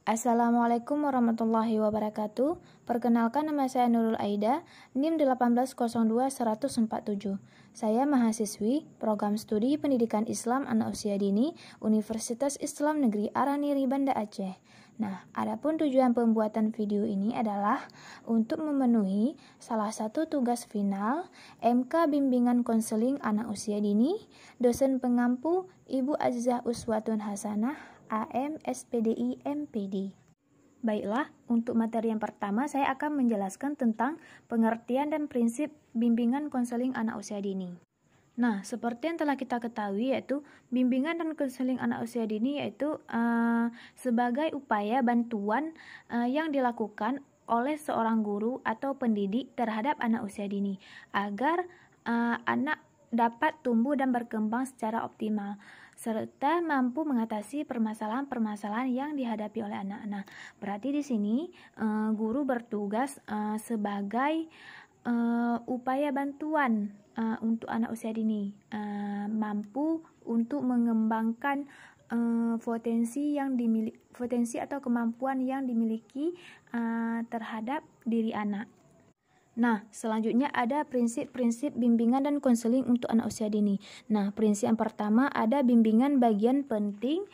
Assalamualaikum warahmatullahi wabarakatuh. Perkenalkan, nama saya Nurul Aida, NIM 1802147. Saya mahasiswi Program Studi Pendidikan Islam Anak Usia Dini Universitas Islam Negeri Araniri Banda Aceh. Nah, adapun tujuan pembuatan video ini adalah untuk memenuhi salah satu tugas final MK Bimbingan Konseling Anak Usia Dini, dosen pengampu Ibu Azizah Uswatun Hasanah, AM, SPDI, MPD. Baiklah, untuk materi yang pertama saya akan menjelaskan tentang pengertian dan prinsip bimbingan konseling anak usia dini. Nah, seperti yang telah kita ketahui, yaitu bimbingan dan konseling anak usia dini yaitu sebagai upaya bantuan yang dilakukan oleh seorang guru atau pendidik terhadap anak usia dini agar anak dapat tumbuh dan berkembang secara optimal serta mampu mengatasi permasalahan-permasalahan yang dihadapi oleh anak. Nah, berarti di sini guru bertugas sebagai upaya bantuan untuk anak usia dini, mampu untuk mengembangkan potensi atau kemampuan yang dimiliki terhadap diri anak. Nah, selanjutnya ada prinsip-prinsip bimbingan dan konseling untuk anak usia dini. Nah, prinsip yang pertama ada bimbingan bagian penting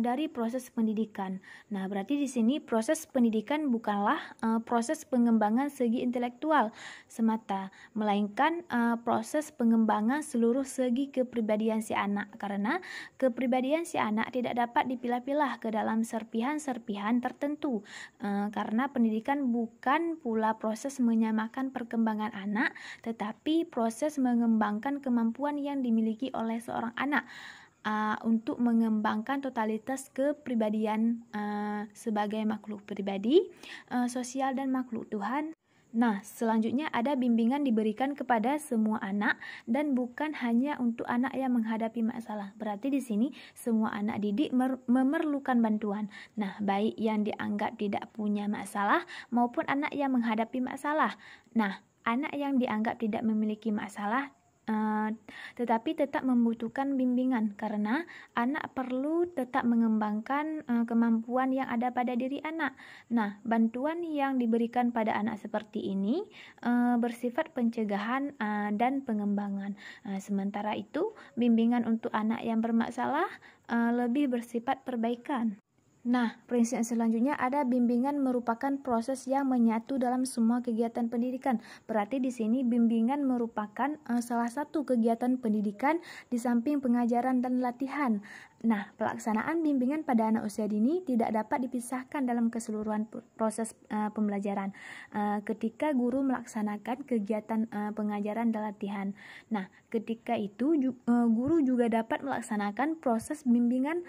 dari proses pendidikan. Nah, berarti di sini proses pendidikan bukanlah proses pengembangan segi intelektual semata, melainkan proses pengembangan seluruh segi kepribadian si anak. Karena kepribadian si anak tidak dapat dipilah-pilah ke dalam serpihan-serpihan tertentu. Karena pendidikan bukan pula proses menyamakan perkembangan anak, tetapi proses mengembangkan kemampuan yang dimiliki oleh seorang anak untuk mengembangkan totalitas kepribadian sebagai makhluk pribadi, sosial dan makhluk Tuhan. Nah, selanjutnya ada bimbingan diberikan kepada semua anak dan bukan hanya untuk anak yang menghadapi masalah. Berarti di sini semua anak didik memerlukan bantuan. Nah, baik yang dianggap tidak punya masalah maupun anak yang menghadapi masalah. Nah, anak yang dianggap tidak memiliki masalah tetapi tetap membutuhkan bimbingan karena anak perlu tetap mengembangkan kemampuan yang ada pada diri anak. Nah, bantuan yang diberikan pada anak seperti ini bersifat pencegahan dan pengembangan. Sementara itu, bimbingan untuk anak yang bermasalah lebih bersifat perbaikan. Nah, prinsip selanjutnya ada bimbingan merupakan proses yang menyatu dalam semua kegiatan pendidikan. Berarti di sini bimbingan merupakan salah satu kegiatan pendidikan di samping pengajaran dan latihan. Nah, pelaksanaan bimbingan pada anak usia dini tidak dapat dipisahkan dalam keseluruhan proses pembelajaran ketika guru melaksanakan kegiatan pengajaran dan latihan. Nah, ketika itu guru juga dapat melaksanakan proses bimbingan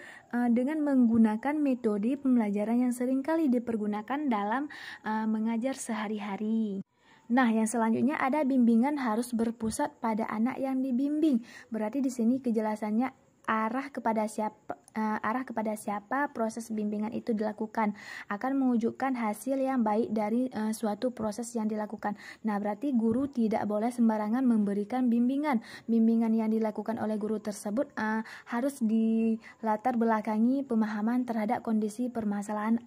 dengan menggunakan metode pembelajaran yang seringkali dipergunakan dalam mengajar sehari-hari. Nah, yang selanjutnya ada bimbingan harus berpusat pada anak yang dibimbing. Berarti di sini kejelasannya arah kepada siapa proses bimbingan itu dilakukan akan mewujudkan hasil yang baik dari suatu proses yang dilakukan. Nah, berarti guru tidak boleh sembarangan memberikan bimbingan. Bimbingan yang dilakukan oleh guru tersebut harus dilatar belakangi pemahaman terhadap kondisi permasalahan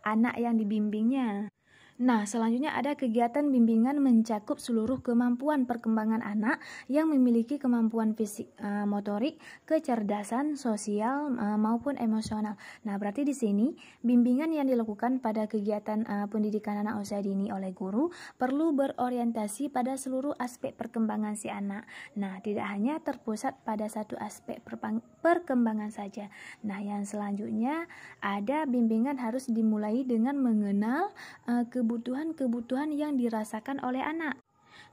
anak yang dibimbingnya. Nah, selanjutnya ada kegiatan bimbingan mencakup seluruh kemampuan perkembangan anak yang memiliki kemampuan fisik, motorik, kecerdasan, sosial maupun emosional. Nah, berarti di sini bimbingan yang dilakukan pada kegiatan pendidikan anak usia dini oleh guru perlu berorientasi pada seluruh aspek perkembangan si anak. Nah, tidak hanya terpusat pada satu aspek perkembangan saja. Nah, yang selanjutnya ada bimbingan harus dimulai dengan mengenal kebutuhan-kebutuhan yang dirasakan oleh anak.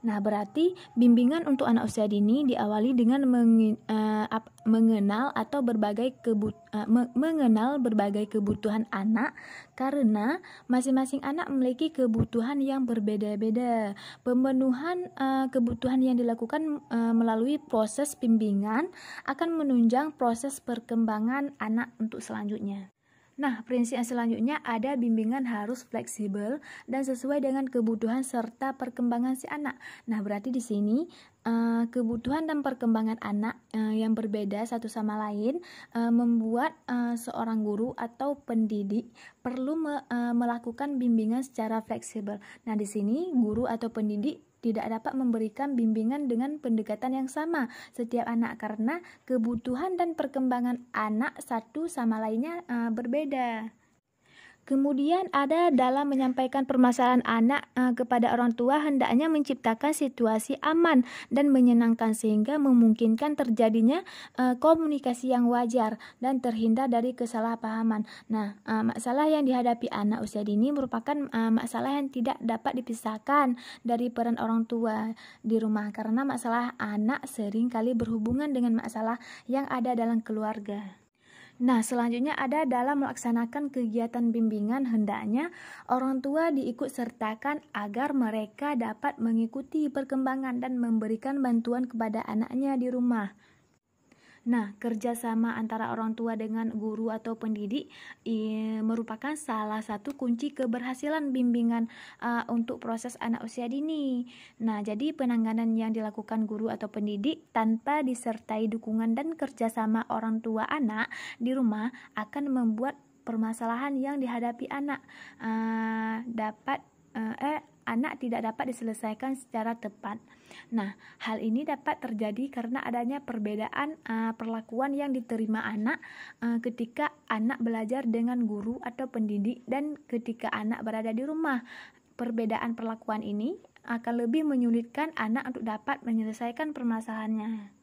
Nah, berarti bimbingan untuk anak usia dini diawali dengan mengenal berbagai kebutuhan anak karena masing-masing anak memiliki kebutuhan yang berbeda-beda. Pemenuhan kebutuhan yang dilakukan melalui proses bimbingan akan menunjang proses perkembangan anak untuk selanjutnya. Nah, prinsip yang selanjutnya ada bimbingan harus fleksibel dan sesuai dengan kebutuhan serta perkembangan si anak. Nah, berarti di sini kebutuhan dan perkembangan anak yang berbeda satu sama lain membuat seorang guru atau pendidik perlu melakukan bimbingan secara fleksibel. Nah, di sini guru atau pendidik tidak dapat memberikan bimbingan dengan pendekatan yang sama setiap anak karena kebutuhan dan perkembangan anak satu sama lainnya berbeda. Kemudian ada dalam menyampaikan permasalahan anak kepada orang tua hendaknya menciptakan situasi aman dan menyenangkan sehingga memungkinkan terjadinya komunikasi yang wajar dan terhindar dari kesalahpahaman. Nah, masalah yang dihadapi anak usia dini merupakan masalah yang tidak dapat dipisahkan dari peran orang tua di rumah karena masalah anak sering kali berhubungan dengan masalah yang ada dalam keluarga. Nah, selanjutnya ada dalam melaksanakan kegiatan bimbingan hendaknya orang tua diikut sertakan agar mereka dapat mengikuti perkembangan dan memberikan bantuan kepada anaknya di rumah. Nah, kerjasama antara orang tua dengan guru atau pendidik merupakan salah satu kunci keberhasilan bimbingan untuk proses anak usia dini. Nah, jadi penanganan yang dilakukan guru atau pendidik tanpa disertai dukungan dan kerjasama orang tua anak di rumah akan membuat permasalahan yang dihadapi anak anak tidak dapat diselesaikan secara tepat. Nah, hal ini dapat terjadi karena adanya perbedaan perlakuan yang diterima anak ketika anak belajar dengan guru atau pendidik dan ketika anak berada di rumah. Perbedaan perlakuan ini akan lebih menyulitkan anak untuk dapat menyelesaikan permasalahannya.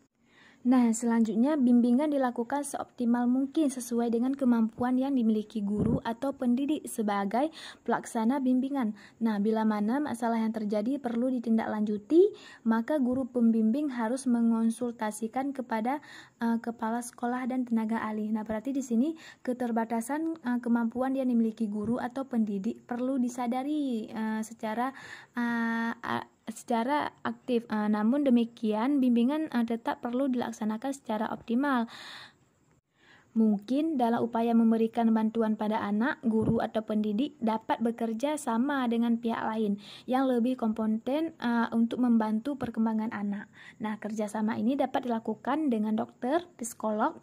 Nah, selanjutnya bimbingan dilakukan seoptimal mungkin sesuai dengan kemampuan yang dimiliki guru atau pendidik sebagai pelaksana bimbingan. Nah, bila mana masalah yang terjadi perlu ditindaklanjuti, maka guru pembimbing harus mengonsultasikan kepada kepala sekolah dan tenaga ahli. Nah, berarti di sini keterbatasan kemampuan yang dimiliki guru atau pendidik perlu disadari secara aktif. Namun demikian, bimbingan tetap perlu dilaksanakan secara optimal. Mungkin dalam upaya memberikan bantuan pada anak, guru atau pendidik dapat bekerja sama dengan pihak lain yang lebih kompeten untuk membantu perkembangan anak. Nah, kerjasama ini dapat dilakukan dengan dokter, psikolog,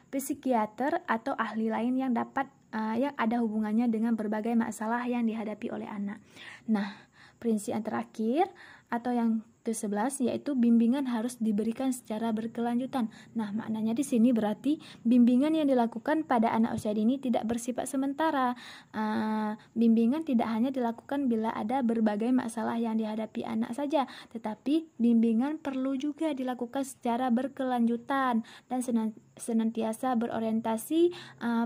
psikiater atau ahli lain yang ada hubungannya dengan berbagai masalah yang dihadapi oleh anak. Nah, prinsip yang terakhir atau yang ke-11 yaitu bimbingan harus diberikan secara berkelanjutan. Nah, maknanya di sini berarti bimbingan yang dilakukan pada anak usia dini tidak bersifat sementara. Bimbingan tidak hanya dilakukan bila ada berbagai masalah yang dihadapi anak saja, tetapi bimbingan perlu juga dilakukan secara berkelanjutan dan senantiasa berorientasi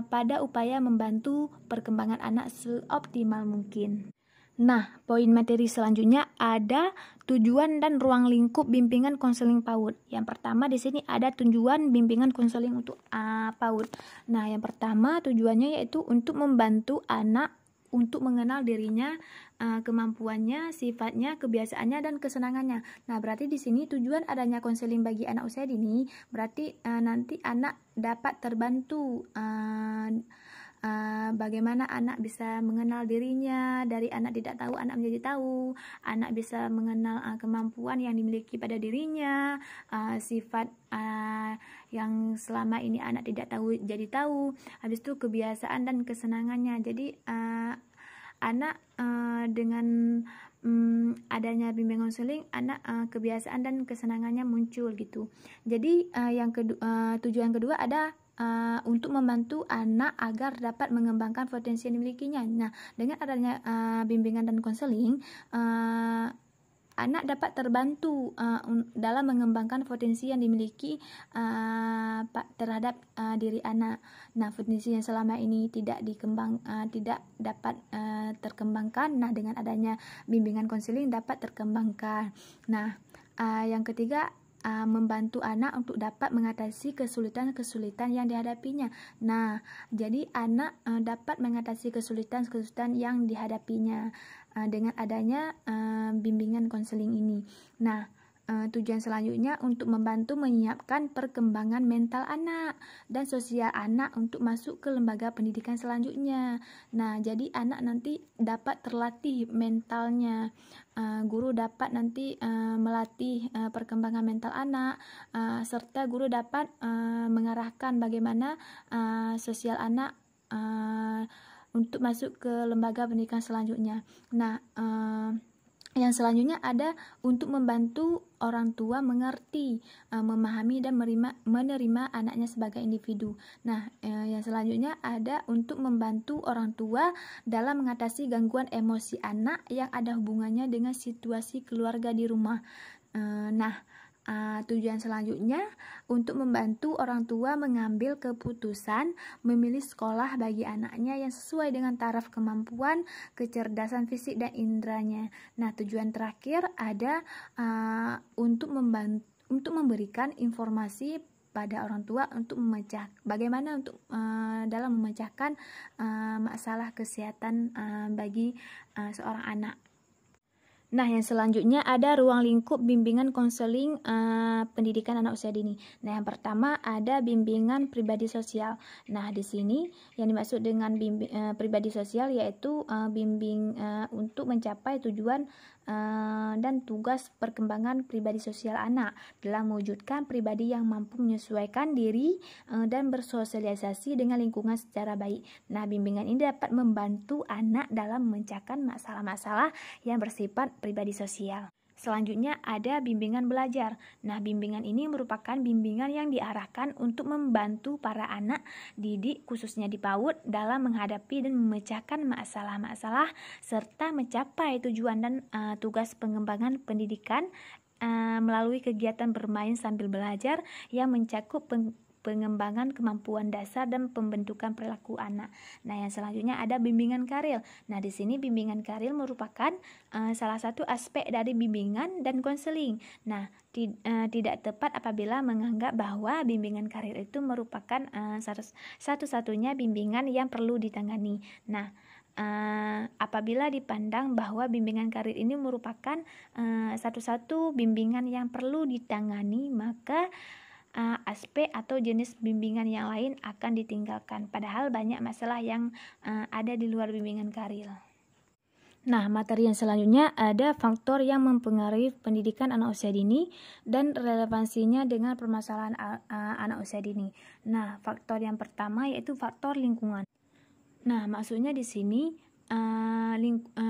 pada upaya membantu perkembangan anak seoptimal mungkin. Nah, poin materi selanjutnya ada tujuan dan ruang lingkup bimbingan konseling PAUD. Yang pertama di sini ada tujuan bimbingan konseling untuk PAUD. Nah, yang pertama tujuannya yaitu untuk membantu anak untuk mengenal dirinya, kemampuannya, sifatnya, kebiasaannya, dan kesenangannya. Nah, berarti di sini tujuan adanya konseling bagi anak usia dini berarti nanti anak dapat terbantu. Bagaimana anak bisa mengenal dirinya, dari anak tidak tahu anak menjadi tahu, anak bisa mengenal kemampuan yang dimiliki pada dirinya, sifat yang selama ini anak tidak tahu jadi tahu, habis itu kebiasaan dan kesenangannya. Jadi anak dengan adanya bimbingan konseling, anak kebiasaan dan kesenangannya muncul gitu. Jadi tujuan kedua ada untuk membantu anak agar dapat mengembangkan potensi yang dimilikinya. Nah, dengan adanya bimbingan dan konseling, anak dapat terbantu dalam mengembangkan potensi yang dimiliki terhadap diri anak. Nah, potensi yang selama ini tidak dapat terkembangkan. Nah, dengan adanya bimbingan konseling dapat terkembangkan. Nah, yang ketiga, membantu anak untuk dapat mengatasi kesulitan-kesulitan yang dihadapinya. Nah, jadi anak dapat mengatasi kesulitan-kesulitan yang dihadapinya dengan adanya bimbingan konseling ini. Nah, tujuan selanjutnya untuk membantu menyiapkan perkembangan mental anak dan sosial anak untuk masuk ke lembaga pendidikan selanjutnya. Nah, jadi anak nanti dapat terlatih mentalnya. Guru dapat nanti melatih perkembangan mental anak, serta guru dapat mengarahkan bagaimana sosial anak untuk masuk ke lembaga pendidikan selanjutnya. Nah, yang selanjutnya ada untuk membantu orang tua mengerti, memahami dan menerima anaknya sebagai individu. Nah, yang selanjutnya ada untuk membantu orang tua dalam mengatasi gangguan emosi anak yang ada hubungannya dengan situasi keluarga di rumah. Tujuan selanjutnya untuk membantu orang tua mengambil keputusan memilih sekolah bagi anaknya yang sesuai dengan taraf kemampuan, kecerdasan fisik dan indranya. Nah, tujuan terakhir ada untuk memberikan informasi pada orang tua untuk bagaimana untuk dalam memecahkan masalah kesehatan bagi seorang anak. Nah, yang selanjutnya ada ruang lingkup bimbingan konseling pendidikan anak usia dini. Nah, yang pertama ada bimbingan pribadi sosial. Nah, di sini yang dimaksud dengan pribadi sosial yaitu bimbing untuk mencapai tujuan dan tugas perkembangan pribadi sosial anak dalam mewujudkan pribadi yang mampu menyesuaikan diri dan bersosialisasi dengan lingkungan secara baik. Nah, bimbingan ini dapat membantu anak dalam memecahkan masalah-masalah yang bersifat pribadi sosial. Selanjutnya ada bimbingan belajar. Nah, bimbingan ini merupakan bimbingan yang diarahkan untuk membantu para anak didik khususnya di PAUD dalam menghadapi dan memecahkan masalah-masalah serta mencapai tujuan dan tugas pengembangan pendidikan melalui kegiatan bermain sambil belajar yang mencakup pengembangan kemampuan dasar dan pembentukan perilaku anak. Nah, yang selanjutnya ada bimbingan karir. Nah, di sini bimbingan karir merupakan salah satu aspek dari bimbingan dan konseling. Nah, tidak tepat apabila menganggap bahwa bimbingan karir itu merupakan satu-satunya bimbingan yang perlu ditangani. Nah, apabila dipandang bahwa bimbingan karir ini merupakan satu-satu bimbingan yang perlu ditangani, maka aspek atau jenis bimbingan yang lain akan ditinggalkan, padahal banyak masalah yang ada di luar bimbingan karir. Nah, materi yang selanjutnya ada faktor yang mempengaruhi pendidikan anak usia dini dan relevansinya dengan permasalahan anak usia dini. Nah, faktor yang pertama yaitu faktor lingkungan. Nah, maksudnya di sini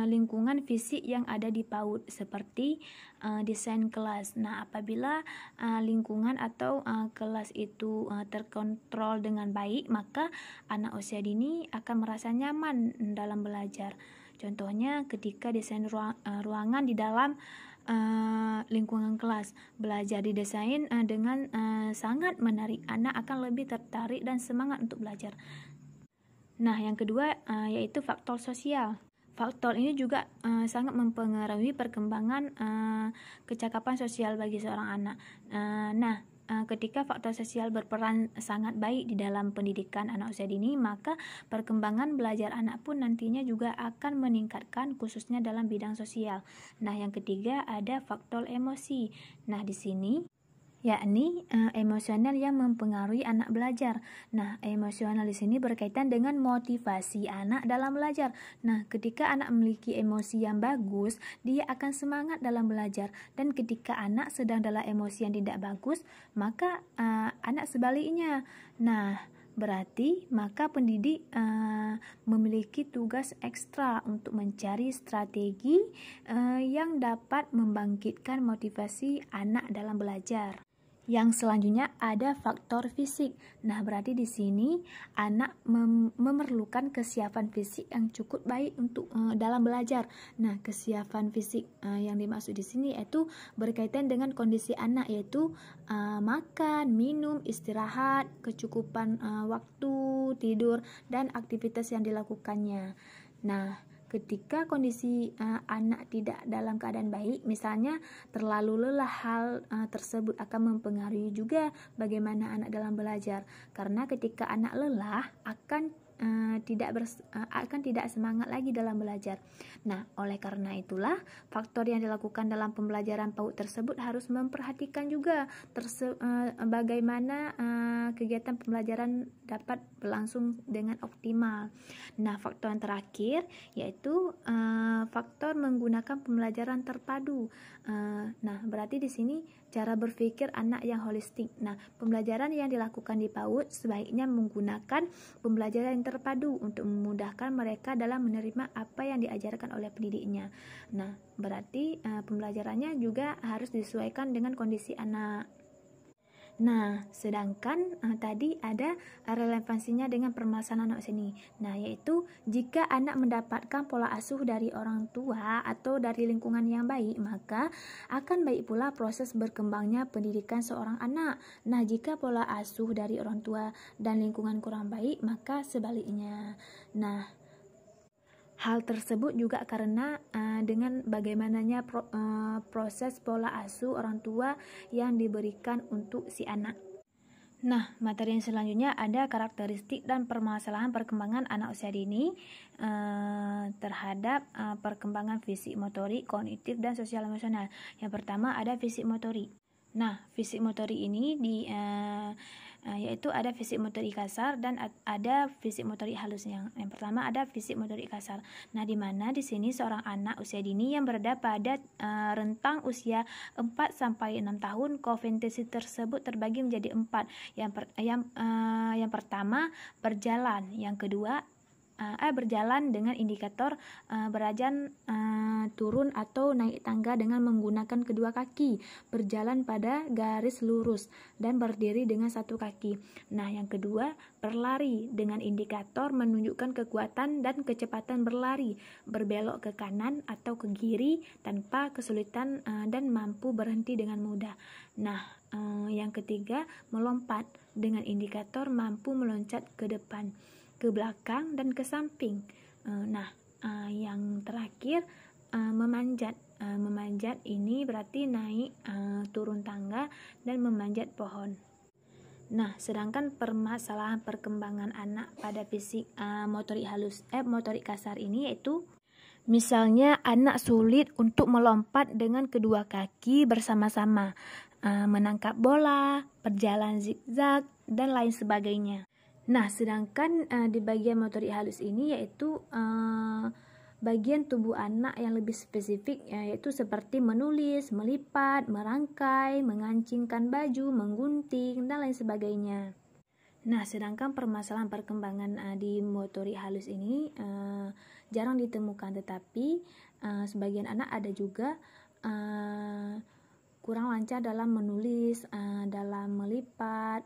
lingkungan fisik yang ada di PAUD seperti desain kelas. Nah, apabila lingkungan atau kelas itu terkontrol dengan baik, maka anak usia dini akan merasa nyaman dalam belajar. Contohnya ketika desain ruangan di dalam lingkungan kelas, belajar didesain dengan sangat menarik, anak akan lebih tertarik dan semangat untuk belajar. Nah, yang kedua yaitu faktor sosial. Faktor ini juga sangat mempengaruhi perkembangan kecakapan sosial bagi seorang anak. Ketika faktor sosial berperan sangat baik di dalam pendidikan anak usia dini, maka perkembangan belajar anak pun nantinya juga akan meningkatkan khususnya dalam bidang sosial. Nah, yang ketiga ada faktor emosi. Nah, di sini yakni emosional yang mempengaruhi anak belajar. Nah, emosional di sini berkaitan dengan motivasi anak dalam belajar. Nah, ketika anak memiliki emosi yang bagus, dia akan semangat dalam belajar. Dan ketika anak sedang dalam emosi yang tidak bagus, maka anak sebaliknya. Nah, berarti maka pendidik memiliki tugas ekstra untuk mencari strategi yang dapat membangkitkan motivasi anak dalam belajar. Yang selanjutnya ada faktor fisik. Nah, berarti di sini anak memerlukan kesiapan fisik yang cukup baik untuk dalam belajar. Nah, kesiapan fisik yang dimaksud di sini yaitu berkaitan dengan kondisi anak, yaitu makan, minum, istirahat, kecukupan waktu tidur dan aktivitas yang dilakukannya. Nah, ketika kondisi anak tidak dalam keadaan baik, misalnya terlalu lelah, hal tersebut akan mempengaruhi juga bagaimana anak dalam belajar. Karena ketika anak lelah akan akan tidak semangat lagi dalam belajar. Nah, oleh karena itulah faktor yang dilakukan dalam pembelajaran PAUD tersebut harus memperhatikan juga bagaimana kegiatan pembelajaran dapat berlangsung dengan optimal. Nah, faktor yang terakhir yaitu faktor menggunakan pembelajaran terpadu. Nah, berarti di sini cara berpikir anak yang holistik. Nah, pembelajaran yang dilakukan di PAUD sebaiknya menggunakan pembelajaran yang terpadu untuk memudahkan mereka dalam menerima apa yang diajarkan oleh pendidiknya. Nah, berarti pembelajarannya juga harus disesuaikan dengan kondisi anak. Nah, sedangkan tadi ada relevansinya dengan permasalahan anak sini. Nah, yaitu jika anak mendapatkan pola asuh dari orang tua atau dari lingkungan yang baik, maka akan baik pula proses berkembangnya pendidikan seorang anak. Nah, jika pola asuh dari orang tua dan lingkungan kurang baik, maka sebaliknya. Nah, hal tersebut juga karena dengan bagaimananya proses pola asuh orang tua yang diberikan untuk si anak. Nah, materi yang selanjutnya ada karakteristik dan permasalahan perkembangan anak usia dini terhadap perkembangan fisik, motorik, kognitif, dan sosial emosional. Yang pertama ada fisik motorik. Nah, fisik motorik ini yaitu ada fisik motorik kasar dan ada fisik motorik halus. Yang pertama ada fisik motorik kasar. Nah, di mana di sini seorang anak usia dini yang berada pada rentang usia 4 sampai 6 tahun, kognitif tersebut terbagi menjadi 4. Yang pertama berjalan, yang kedua berjalan dengan indikator berajan turun atau naik tangga dengan menggunakan kedua kaki, berjalan pada garis lurus dan berdiri dengan satu kaki. Nah, yang kedua berlari dengan indikator menunjukkan kekuatan dan kecepatan berlari, berbelok ke kanan atau ke kiri tanpa kesulitan dan mampu berhenti dengan mudah. Nah, yang ketiga melompat dengan indikator mampu meloncat ke depan, ke belakang, dan ke samping. Yang terakhir memanjat. Memanjat ini berarti naik turun tangga dan memanjat pohon. Nah, sedangkan permasalahan perkembangan anak pada fisik motorik halus motorik kasar ini yaitu misalnya anak sulit untuk melompat dengan kedua kaki bersama-sama, menangkap bola, berjalan zigzag, dan lain sebagainya. Nah, sedangkan di bagian motorik halus ini yaitu bagian tubuh anak yang lebih spesifik, yaitu seperti menulis, melipat, merangkai, mengancingkan baju, menggunting, dan lain sebagainya. Nah, sedangkan permasalahan perkembangan di motorik halus ini jarang ditemukan, tetapi sebagian anak ada juga kurang lancar dalam menulis, dalam melipat,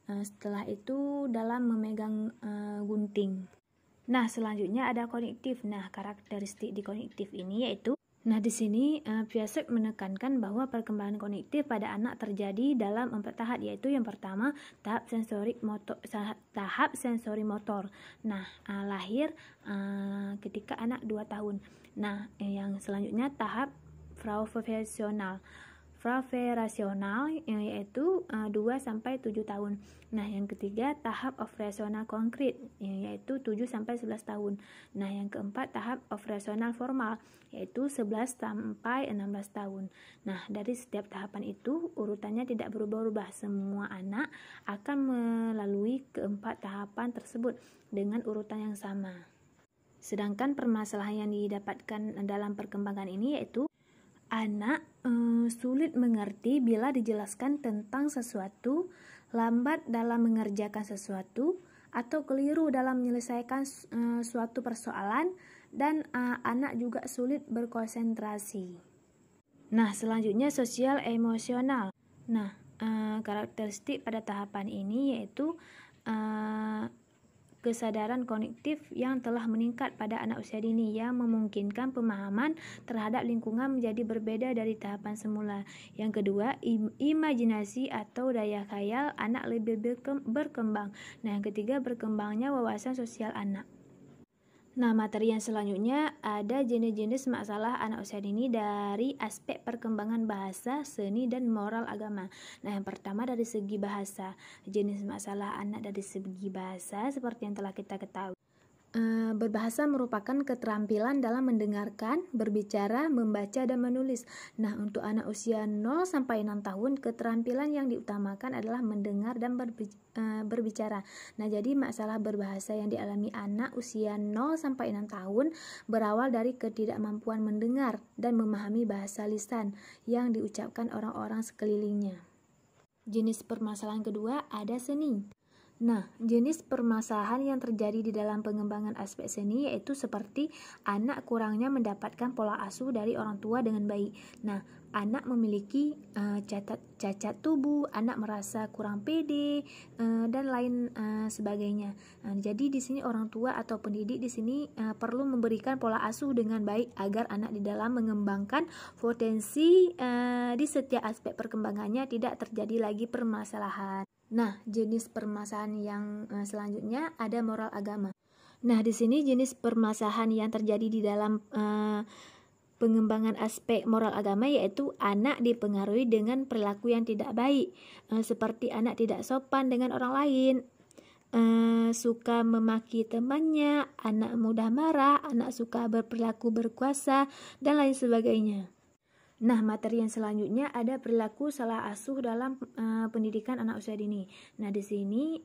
setelah itu dalam memegang gunting. Nah, selanjutnya ada kognitif. Nah, karakteristik di kognitif ini yaitu di sini Piaget menekankan bahwa perkembangan kognitif pada anak terjadi dalam 4 tahap, yaitu yang pertama tahap sensori motor. Nah, lahir ketika anak 2 tahun. Nah, yang selanjutnya tahap praoperasional yaitu 2 sampai 7 tahun. Nah, yang ketiga tahap operasional konkret yaitu 7 sampai 11 tahun. Nah, yang keempat tahap operasional formal yaitu 11 sampai 16 tahun. Nah, dari setiap tahapan itu urutannya tidak berubah-ubah. Semua anak akan melalui keempat tahapan tersebut dengan urutan yang sama. Sedangkan permasalahan yang didapatkan dalam perkembangan ini yaitu anak sulit mengerti bila dijelaskan tentang sesuatu, lambat dalam mengerjakan sesuatu, atau keliru dalam menyelesaikan suatu persoalan, dan anak juga sulit berkonsentrasi. Nah, selanjutnya sosial emosional. Nah, karakteristik pada tahapan ini yaitu kesadaran kognitif yang telah meningkat pada anak usia dini yang memungkinkan pemahaman terhadap lingkungan menjadi berbeda dari tahapan semula. Yang kedua, imajinasi atau daya khayal anak lebih berkembang. Nah, yang ketiga, berkembangnya wawasan sosial anak. Nah, materi yang selanjutnya ada jenis-jenis masalah anak usia dini dari aspek perkembangan bahasa, seni, dan moral agama. Nah, yang pertama dari segi bahasa. Jenis masalah anak dari segi bahasa seperti yang telah kita ketahui. Berbahasa merupakan keterampilan dalam mendengarkan, berbicara, membaca, dan menulis. Nah, untuk anak usia 0 sampai 6 tahun, keterampilan yang diutamakan adalah mendengar dan berbicara. Nah, jadi masalah berbahasa yang dialami anak usia 0 sampai 6 tahun berawal dari ketidakmampuan mendengar dan memahami bahasa lisan yang diucapkan orang-orang sekelilingnya. Jenis permasalahan kedua ada seni. Nah, jenis permasalahan yang terjadi di dalam pengembangan aspek seni yaitu seperti anak kurangnya mendapatkan pola asuh dari orang tua dengan baik. Nah, anak memiliki cacat tubuh, anak merasa kurang pede, dan lain sebagainya. Nah, jadi di sini orang tua atau pendidik di sini perlu memberikan pola asuh dengan baik agar anak di dalam mengembangkan potensi di setiap aspek perkembangannya tidak terjadi lagi permasalahan. Nah, jenis permasalahan yang selanjutnya ada moral agama. Nah, di sini jenis permasalahan yang terjadi di dalam pengembangan aspek moral agama yaitu anak dipengaruhi dengan perilaku yang tidak baik, seperti anak tidak sopan dengan orang lain, suka memaki temannya, anak mudah marah, anak suka berperilaku berkuasa, dan lain sebagainya. Nah, materi yang selanjutnya ada perilaku salah asuh dalam pendidikan anak usia dini. Nah, di sini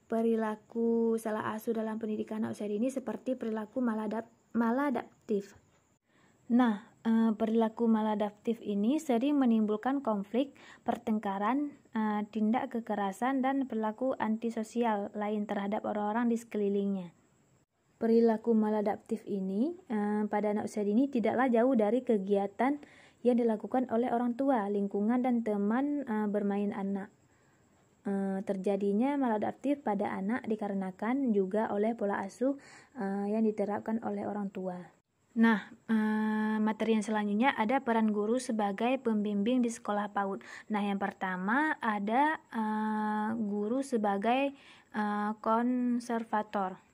perilaku salah asuh dalam pendidikan anak usia dini seperti perilaku maladaptif. Nah, perilaku maladaptif ini sering menimbulkan konflik, pertengkaran, tindak kekerasan, dan perilaku antisosial lain terhadap orang-orang di sekelilingnya. Perilaku maladaptif ini pada anak usia dini tidaklah jauh dari kegiatan yang dilakukan oleh orang tua, lingkungan, dan teman bermain anak. Terjadinya maladaptif pada anak dikarenakan juga oleh pola asuh yang diterapkan oleh orang tua. Nah, materi yang selanjutnya ada peran guru sebagai pembimbing di sekolah PAUD. Nah, yang pertama ada guru sebagai konservator.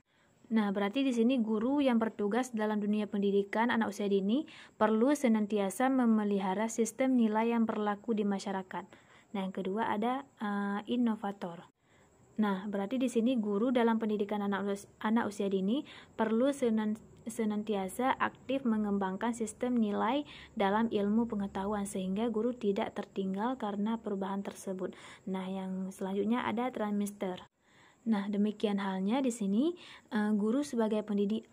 Nah, berarti di sini guru yang bertugas dalam dunia pendidikan anak usia dini perlu senantiasa memelihara sistem nilai yang berlaku di masyarakat. Nah, yang kedua ada inovator. Nah, berarti di sini guru dalam pendidikan anak usia dini perlu senantiasa aktif mengembangkan sistem nilai dalam ilmu pengetahuan sehingga guru tidak tertinggal karena perubahan tersebut. Nah, yang selanjutnya ada transmitter. Nah, demikian halnya di sini guru sebagai pendidik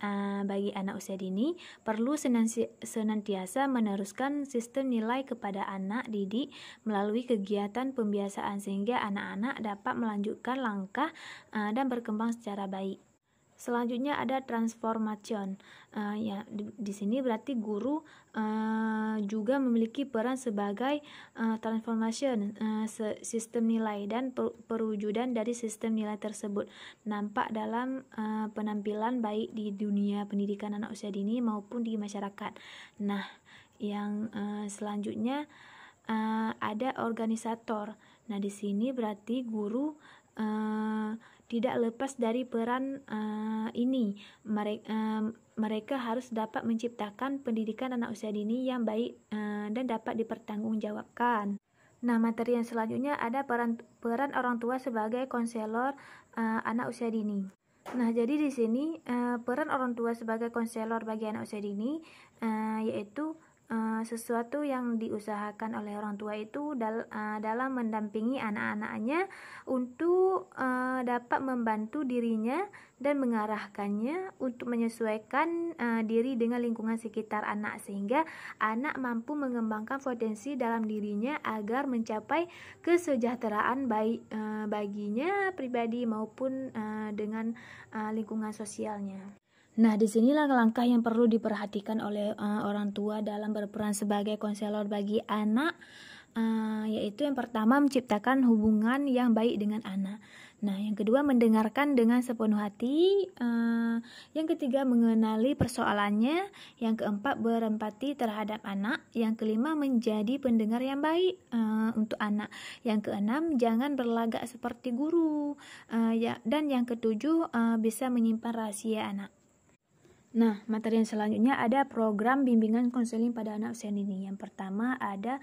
bagi anak usia dini perlu senantiasa meneruskan sistem nilai kepada anak didik melalui kegiatan pembiasaan sehingga anak-anak dapat melanjutkan langkah dan berkembang secara baik. Selanjutnya ada transformation. Ya, di sini berarti guru juga memiliki peran sebagai transformation sistem nilai dan perwujudan dari sistem nilai tersebut nampak dalam penampilan baik di dunia pendidikan anak usia dini maupun di masyarakat. Nah, yang selanjutnya ada organisator. Nah, di sini berarti guru tidak lepas dari peran ini. Mereka harus dapat menciptakan pendidikan anak usia dini yang baik dan dapat dipertanggungjawabkan. Nah, materi yang selanjutnya ada peran orang tua sebagai konselor anak usia dini. Nah, jadi di sini peran orang tua sebagai konselor bagi anak usia dini yaitu sesuatu yang diusahakan oleh orang tua itu dalam mendampingi anak-anaknya untuk dapat membantu dirinya dan mengarahkannya untuk menyesuaikan diri dengan lingkungan sekitar anak sehingga anak mampu mengembangkan potensi dalam dirinya agar mencapai kesejahteraan baik baginya pribadi maupun dengan lingkungan sosialnya. Nah, disinilah langkah yang perlu diperhatikan oleh orang tua dalam berperan sebagai konselor bagi anak yaitu yang pertama menciptakan hubungan yang baik dengan anak. Nah, yang kedua mendengarkan dengan sepenuh hati. Yang ketiga mengenali persoalannya. Yang keempat berempati terhadap anak. Yang kelima menjadi pendengar yang baik untuk anak. Yang keenam jangan berlagak seperti guru. Dan yang ketujuh bisa menyimpan rahasia anak. Nah, materi yang selanjutnya ada program bimbingan konseling pada anak usia dini. Yang pertama ada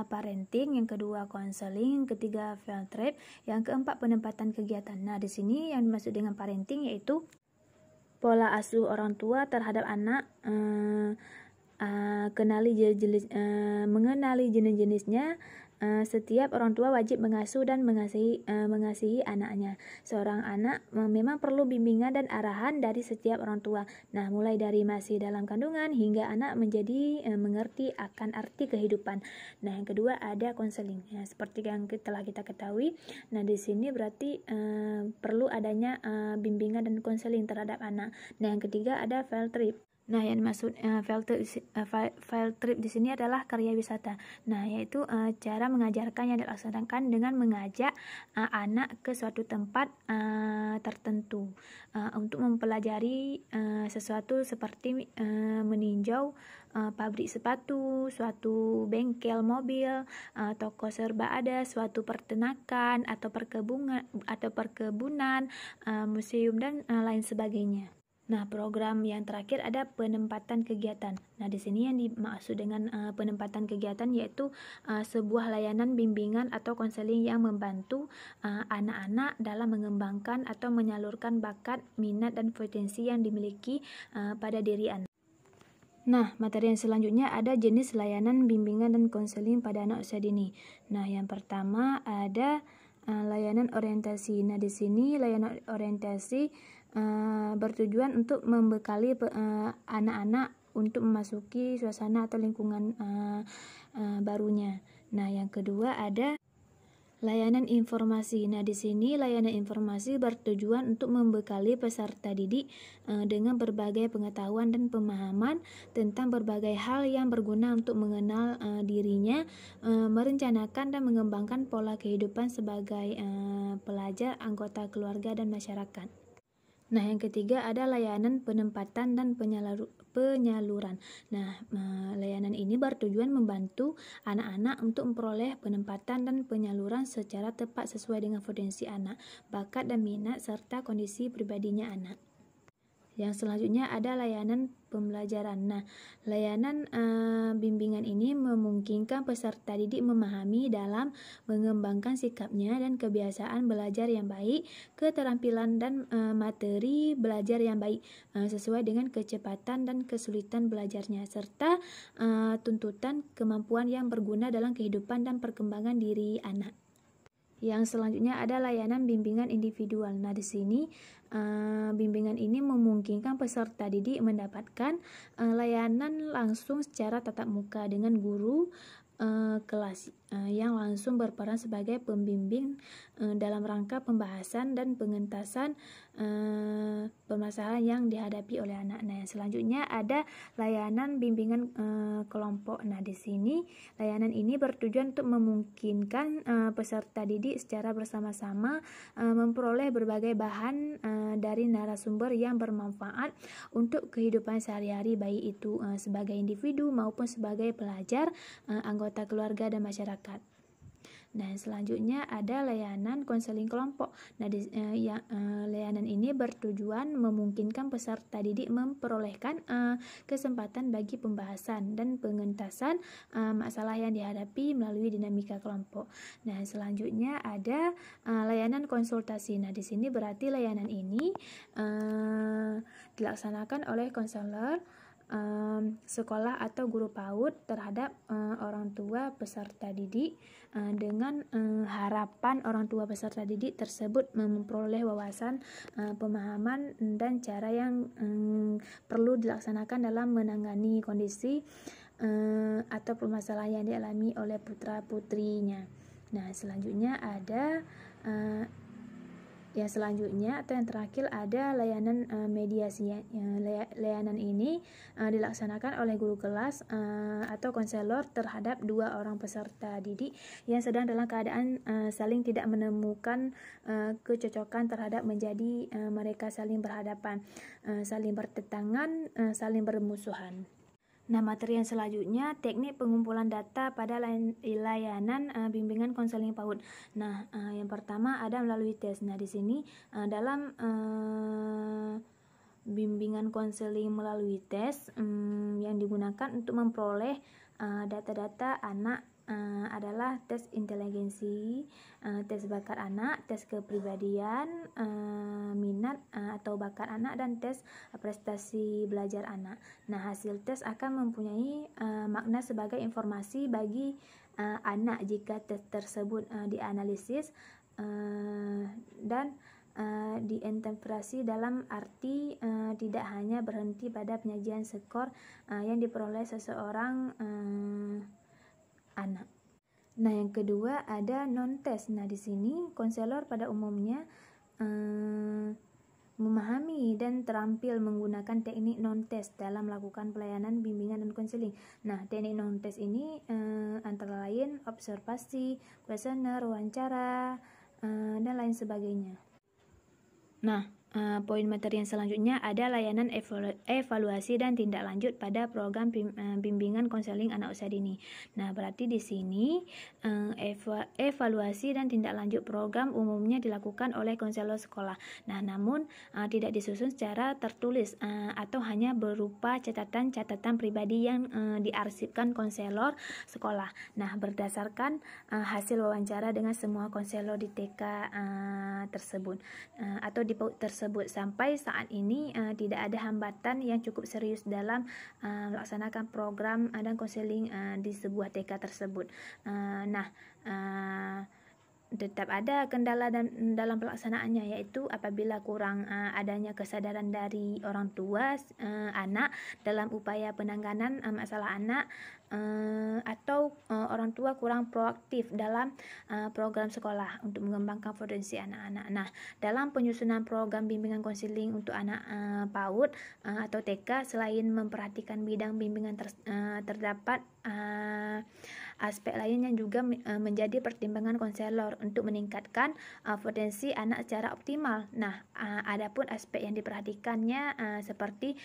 parenting, yang kedua konseling, yang ketiga field trip, yang keempat penempatan kegiatan. Nah, di sini yang dimaksud dengan parenting yaitu pola asuh orang tua terhadap anak, mengenali jenis-jenisnya. Setiap orang tua wajib mengasuh dan mengasihi anaknya. Seorang anak memang perlu bimbingan dan arahan dari setiap orang tua. Nah, mulai dari masih dalam kandungan hingga anak menjadi mengerti akan arti kehidupan. Nah, yang kedua ada konseling. Ya, seperti yang telah kita ketahui. Nah, di sini berarti perlu adanya bimbingan dan konseling terhadap anak. Nah, yang ketiga ada field trip. Nah, yang dimaksud field trip di sini adalah karya wisata. Nah, yaitu cara mengajarkan yang dilaksanakan dengan mengajak anak ke suatu tempat tertentu untuk mempelajari sesuatu seperti meninjau pabrik sepatu, suatu bengkel mobil, toko serba ada, suatu peternakan atau perkebunan, museum dan lain sebagainya. Nah, program yang terakhir ada penempatan kegiatan. Nah, di sini yang dimaksud dengan penempatan kegiatan yaitu sebuah layanan bimbingan atau konseling yang membantu anak-anak dalam mengembangkan atau menyalurkan bakat, minat, dan potensi yang dimiliki pada diri anak. Nah, materi yang selanjutnya ada jenis layanan bimbingan dan konseling pada anak usia dini. Nah, yang pertama ada layanan orientasi. Nah, di sini layanan orientasi bertujuan untuk membekali anak-anak untuk memasuki suasana atau lingkungan barunya. Nah, yang kedua ada layanan informasi. Nah, di sini layanan informasi bertujuan untuk membekali peserta didik dengan berbagai pengetahuan dan pemahaman tentang berbagai hal yang berguna untuk mengenal dirinya, merencanakan dan mengembangkan pola kehidupan sebagai pelajar, anggota keluarga, dan masyarakat. Nah, yang ketiga ada layanan penempatan dan penyaluran. Nah, layanan ini bertujuan membantu anak-anak untuk memperoleh penempatan dan penyaluran secara tepat sesuai dengan potensi anak, bakat dan minat, serta kondisi pribadinya anak. Yang selanjutnya ada layanan pembelajaran. Nah, layanan bimbingan ini memungkinkan peserta didik memahami dalam mengembangkan sikapnya dan kebiasaan belajar yang baik, keterampilan dan materi belajar yang baik sesuai dengan kecepatan dan kesulitan belajarnya, serta tuntutan kemampuan yang berguna dalam kehidupan dan perkembangan diri anak. Yang selanjutnya ada layanan bimbingan individual. Nah, di sini bimbingan ini memungkinkan peserta didik mendapatkan layanan langsung secara tatap muka dengan guru kelas yang langsung berperan sebagai pembimbing dalam rangka pembahasan dan pengentasan permasalahan yang dihadapi oleh anak. Nah, selanjutnya ada layanan bimbingan kelompok. Nah, di sini layanan ini bertujuan untuk memungkinkan peserta didik secara bersama-sama memperoleh berbagai bahan dari narasumber yang bermanfaat untuk kehidupan sehari-hari, baik itu sebagai individu maupun sebagai pelajar, anggota keluarga dan masyarakat. Nah, selanjutnya ada layanan konseling kelompok. Nah, layanan ini bertujuan memungkinkan peserta didik memperolehkan kesempatan bagi pembahasan dan pengentasan masalah yang dihadapi melalui dinamika kelompok. Nah, selanjutnya ada layanan konsultasi. Nah, di sini berarti layanan ini dilaksanakan oleh konselor sekolah atau guru PAUD terhadap orang tua peserta didik dengan harapan orang tua peserta didik tersebut memperoleh wawasan, pemahaman dan cara yang perlu dilaksanakan dalam menangani kondisi atau permasalahan yang dialami oleh putra-putrinya. Nah, selanjutnya ada Yang selanjutnya atau yang terakhir ada layanan mediasi. Layanan ini dilaksanakan oleh guru kelas atau konselor terhadap 2 orang peserta didik yang sedang dalam keadaan saling tidak menemukan kecocokan terhadap menjadi mereka saling berhadapan, saling bertentangan, saling bermusuhan. Nah, materi yang selanjutnya teknik pengumpulan data pada layanan bimbingan konseling PAUD. Nah, yang pertama ada melalui tes. Nah, di sini dalam bimbingan konseling melalui tes yang digunakan untuk memperoleh data-data anak adalah tes inteligensi, tes bakat anak, tes kepribadian, minat atau bakat anak, dan tes prestasi belajar anak. Nah, hasil tes akan mempunyai makna sebagai informasi bagi anak jika tes tersebut dianalisis dan diinterpretasi dalam arti tidak hanya berhenti pada penyajian skor yang diperoleh seseorang anak. Nah, yang kedua ada non-tes. Nah, di sini konselor pada umumnya memahami dan terampil menggunakan teknik non-tes dalam melakukan pelayanan bimbingan dan konseling. Nah, teknik non-tes ini antara lain observasi, kuesioner, wawancara, dan lain sebagainya. Nah, poin materi yang selanjutnya ada layanan evaluasi dan tindak lanjut pada program bimbingan konseling anak usia dini. Nah, berarti di sini evaluasi dan tindak lanjut program umumnya dilakukan oleh konselor sekolah. Nah, namun tidak disusun secara tertulis atau hanya berupa catatan-catatan pribadi yang diarsipkan konselor sekolah. Nah, berdasarkan hasil wawancara dengan semua konselor di TK tersebut atau di PAUD tersebut. Sampai saat ini tidak ada hambatan yang cukup serius dalam melaksanakan program dan konseling di sebuah TK tersebut. Tetap ada kendala dalam pelaksanaannya, yaitu apabila kurang adanya kesadaran dari orang tua anak dalam upaya penanganan masalah anak, atau orang tua kurang proaktif dalam program sekolah untuk mengembangkan potensi anak-anak. Nah, dalam penyusunan program bimbingan konseling untuk anak PAUD atau TK, selain memperhatikan bidang bimbingan terdapat aspek lain yang juga menjadi pertimbangan konselor untuk meningkatkan potensi anak secara optimal. Nah, adapun aspek yang diperhatikannya seperti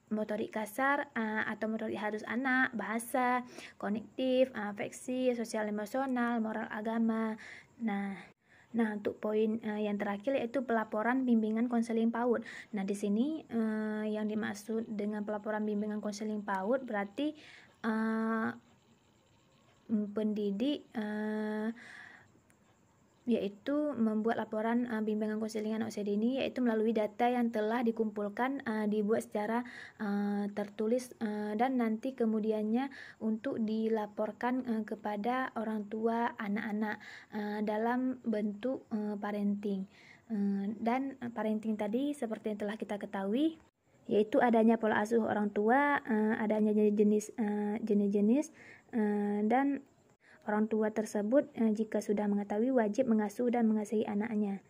motorik kasar atau motorik halus anak, bahasa, kognitif, afeksi, sosial emosional, moral agama. Nah, untuk poin yang terakhir yaitu pelaporan bimbingan konseling PAUD. Nah, di sini yang dimaksud dengan pelaporan bimbingan konseling PAUD berarti pendidik yaitu membuat laporan bimbingan konseling anak usia dini, yaitu melalui data yang telah dikumpulkan, dibuat secara tertulis dan nanti kemudiannya untuk dilaporkan kepada orang tua anak-anak dalam bentuk parenting. Dan parenting tadi seperti yang telah kita ketahui, yaitu adanya pola asuh orang tua, adanya jenis-jenis, dan orang tua tersebut jika sudah mengetahui wajib mengasuh dan mengasihi anaknya.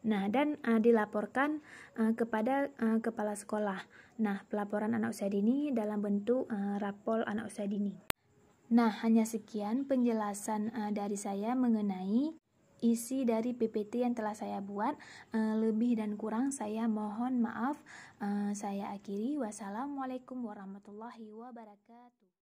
Nah, dan dilaporkan kepada kepala sekolah. Nah, pelaporan anak usia dini dalam bentuk rapor anak usia dini. Nah, hanya sekian penjelasan dari saya mengenai isi dari PPT yang telah saya buat. Lebih dan kurang saya mohon maaf. Saya akhiri. Wassalamualaikum warahmatullahi wabarakatuh.